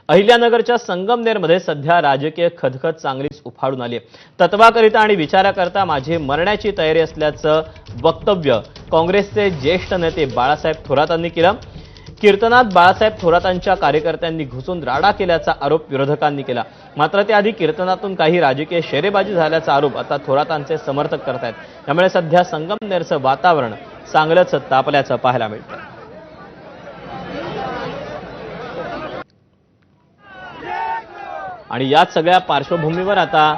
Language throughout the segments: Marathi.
अहिल्यानगरच्या संगमनेरमध्ये सध्या राजकीय खदखद चांगलीच उफाळून आली आहे। तत्वाकरिता आणि विचाराकरता माझी मरण्याची तयारी असल्याचं वक्तव्य काँग्रेसचे ज्येष्ठ नेते बाळासाहेब थोरातांनी केलं। कीर्तनात बाळासाहेब थोरातांच्या कार्यकर्त्यांनी घुसून राडा केल्याचा आरोप विरोधकांनी केला। मात्र त्याआधी कीर्तनातून काही राजकीय शेरेबाजी झाल्याचा आरोप आता थोरातांचे समर्थक करतायत। त्यामुळे सध्या संगमनेरचं वातावरण चांगलंच तापल्याचं पाहायला मिळतं। आणि याच सगळ्या पार्श्वभूमीवर आता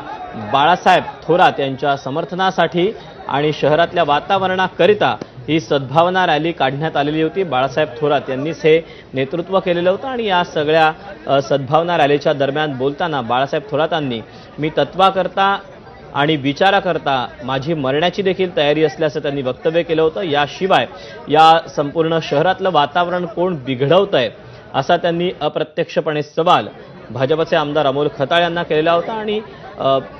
बाळासाहेब थोरात यांच्या समर्थनासाठी आणि शहरातल्या वातावरणाकरिता ही सद्भावना रॅली काढण्यात आलेली होती। बाळासाहेब थोरात यांनीच हे नेतृत्व केलेलं होतं आणि या सगळ्या सद्भावना रॅलीच्या दरम्यान बोलताना बाळासाहेब थोरातांनी मी तत्वाकरता आणि विचाराकरता माझी मरण्याची देखील तयारी असल्याचं त्यांनी वक्तव्य केलं होतं। याशिवाय या संपूर्ण शहरातलं वातावरण कोण बिघडवतंय असा त्यांनी अप्रत्यक्षपणे सवाल भाजपचे आमदार अमोल खताळ यांना केलेला होता आणि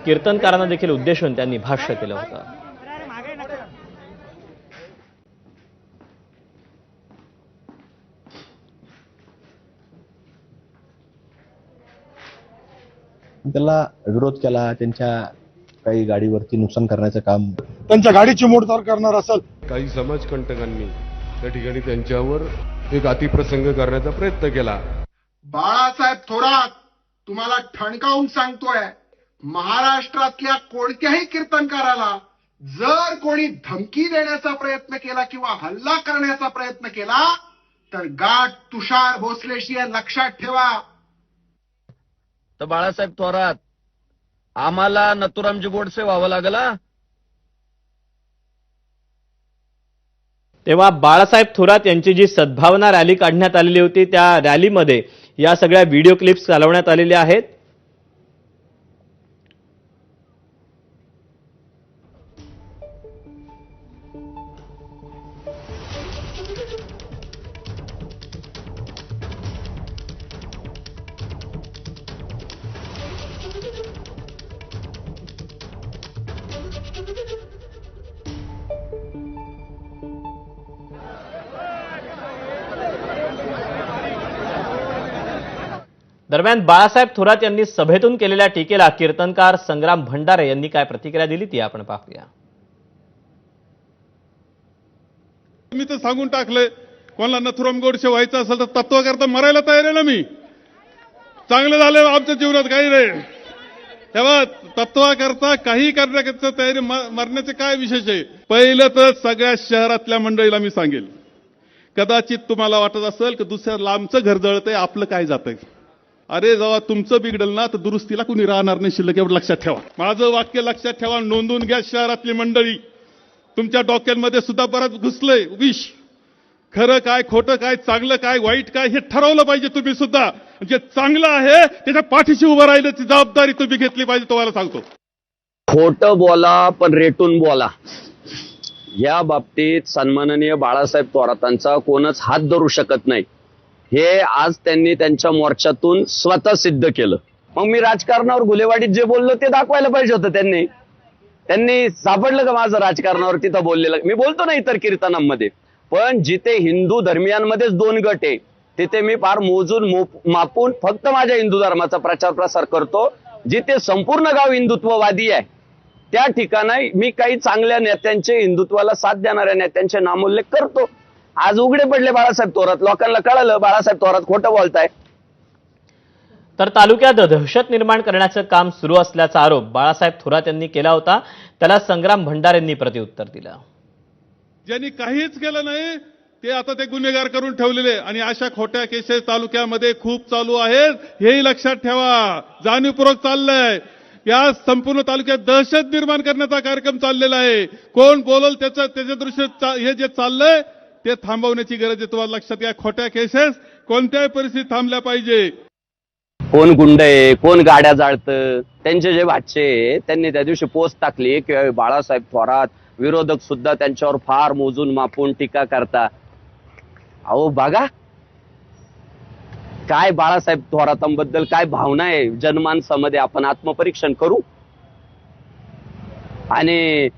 कीर्तनकारांना देखील उद्देशून त्यांनी भाष्य केलं होतं। त्याला विरोध केला, त्यांच्या काही गाडीवरती नुकसान करण्याचं काम, त्यांच्या गाडीची मोडतोड करणार असेल। काही समाजकंटकांनी त्या ठिकाणी त्यांच्यावर एक अतिप्रसंग करण्याचा प्रयत्न केला। बाळासाहेब थोरात तुम्हाला ठणकावून सांगतोय, महाराष्ट्रातल्या कोणत्याही कीर्तनकाराला जर कोणी धमकी देण्याचा प्रयत्न केला किंवा हल्ला करण्याचा प्रयत्न केला तर गाठ तुषार भोसलेशी लक्षात ठेवा। तर बाळासाहेब थोरात आम्हाला नथुरामजी गोडसे व्हावं लागला। तेव्हा बाळासाहेब थोरात यांची जी सद्भावना रॅली काढण्यात आलेली होती त्या रॅलीमध्ये या सगळ्या व्हिडिओ क्लिप्स चालवण्यात आलेल्या आहेत। दरम्यान बाळासाहेब थोरात यांनी सभेतून केलेल्या टीकेला कीर्तनकार संग्राम भंडारे यांनी काय प्रतिक्रिया दिली ती आपण पाहूया। मी तर सांगून टाकलंय, कोणाला नथुराम गोडसे व्हायचं असेल तर तत्वाकरता मरायला तयार आहे ना। मी चांगलं झालं आमच्या जीवनात काही नाही, तेव्हा तत्वाकरता काही करण्याकरता तयारी, मरण्याचे काय विशेष आहे। पहिलं तर सगळ्या शहरातल्या मंडळीला मी सांगेल, कदाचित तुम्हाला वाटत असेल की दुसऱ्या लांबचं घर जळतंय आपलं काय जातंय। अरे जेव्हा तुमचं बिघडल ना तर दुरुस्तीला कुणी राहणार नाही शिल्लक, एवढं लक्षात ठेवा। माझं वाक्य लक्षात ठेवा, नोंदून घ्या शहरातली मंडळी। तुमच्या डोक्यांमध्ये सुद्धा बरंच घुसलंय विष। खरं काय, खोटं काय, चांगलं काय, वाईट काय हे ठरवलं पाहिजे तुम्ही सुद्धा। जे चांगलं आहे त्याच्या पाठीशी उभं राहिल्याची जबाबदारी तुम्ही घेतली पाहिजे, तुम्हाला सांगतो। खोटं बोला पण रेटून बोला। या बाबतीत सन्माननीय बाळासाहेब थोरातांचा कोणच हात धरू शकत नाही, हे आज त्यांनी त्यांच्या मोर्चातून स्वतः सिद्ध केलं। मग मी राजकारणावर गुलेवाडीत जे बोललो ते दाखवायला पाहिजे होतं त्यांनी सापडलं का माझं राजकारणावर तिथं बोललेलं। मी बोलतो ना इतर कीर्तनांमध्ये, पण जिथे हिंदू धर्मियांमध्येच दोन गट आहे तिथे मी फार मोजून मापून फक्त माझ्या हिंदू धर्माचा प्रचार प्रसार करतो। जिथे संपूर्ण गाव हिंदुत्ववादी आहे त्या ठिकाणी मी काही चांगल्या नेत्यांचे, हिंदुत्वाला साथ देणाऱ्या नेत्यांचे नामोल्लेख करतो। आज उघडे पडले बाळासाहेब थोरात, लोकांना कळालं बाळासाहेब थोरात खोटं बोलताय। तर तालुक्यात दहशत निर्माण करण्याचं काम सुरू असल्याचा आरोप बाळासाहेब थोरात यांनी केला होता। त्याला संग्राम भंडारे यांनी प्रत्युत्तर दिलं। ज्यांनी काहीच केलं नाही ते आता ते गुन्हेगार करून ठेवलेले, आणि अशा खोट्या केसेस तालुक्यामध्ये खूप चालू आहेत, हेही लक्षात ठेवा। जाणीवपूर्वक चाललंय, या संपूर्ण तालुक्यात दहशत निर्माण करण्याचा कार्यक्रम चाललेला आहे। कोण बोलल त्याच्या दृष्टीत हे जे चाललंय ते थांबवण्याची गरज आहे। तुम्हाला लक्षात घ्या, खोट्या केसेस कोणत्याही परिस्थितीत थांबल्या पाहिजे। कोण गुंड आहे, कोण गाड्या जाळतं, त्यांचे जे भाचे त्यांनी त्या दिवशी पोस्ट टाकली की बाळासाहेब थोरात, विरोधक सुद्धा त्यांच्यावर फार मोजून मापून टीका करता। अहो बघा काय बाळासाहेब थोरातांबद्दल काय भावना आहे जनमानसामध्ये, आपण आत्मपरीक्षण करू। आणि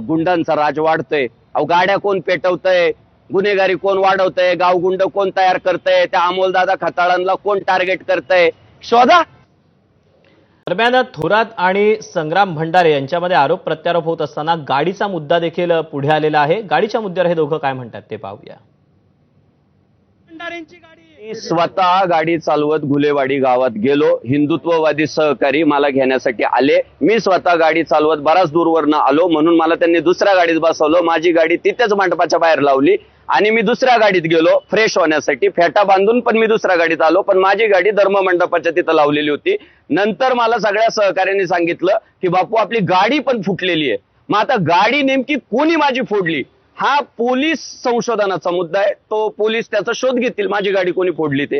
गुंडांचा राज वाढतोय, अहो गाड्या कोण पेटवतंय, गुन्हेगारी कोण वाढवतंय, गावगुंड कोण तयार करतंय, त्या अमोलदादा खताळांना कोण टार्गेट करतंय, शोधा. दरम्यान थोरात आणि संग्राम भंडारे यांच्यामध्ये आरोप प्रत्यारोप होत असताना गाडीचा मुद्दा देखील पुढे आलेला आहे. गाडीच्या मुद्द्यावर हे दोघं काय म्हणतात ते पाहूया. मी स्वतः गाडी चालवत घुलेवाडी गावात गेलो. हिंदुत्ववादी सहकारी मला घेण्यासाठी आले. मी स्वतः गाडी चालवत बराच दूरवरनं आलो, म्हणून मला त्यांनी दुसऱ्या गाडीत बसवलं. माझी गाडी तिथेच मंडपाच्या बाहेर लावली आणि मी दुसऱ्या गाडीत गेलो फ्रेश होण्यासाठी. फेटा बांधून पण मी दुसऱ्या गाडीत आलो, पण माझी गाडी धर्म मंडपाच्या तिथं लावलेली होती. नंतर मला सगळ्या सहकार्यांनी सांगितलं की बापू आपली गाडी पण फुटलेली आहे. मग आता गाडी नेमकी कोणी माझी फोडली हा पोलीस संशोधनाचा मुद्दा आहे. तो पोलीस त्याचा शोध घेतील माझी गाडी कोणी फोडली ते.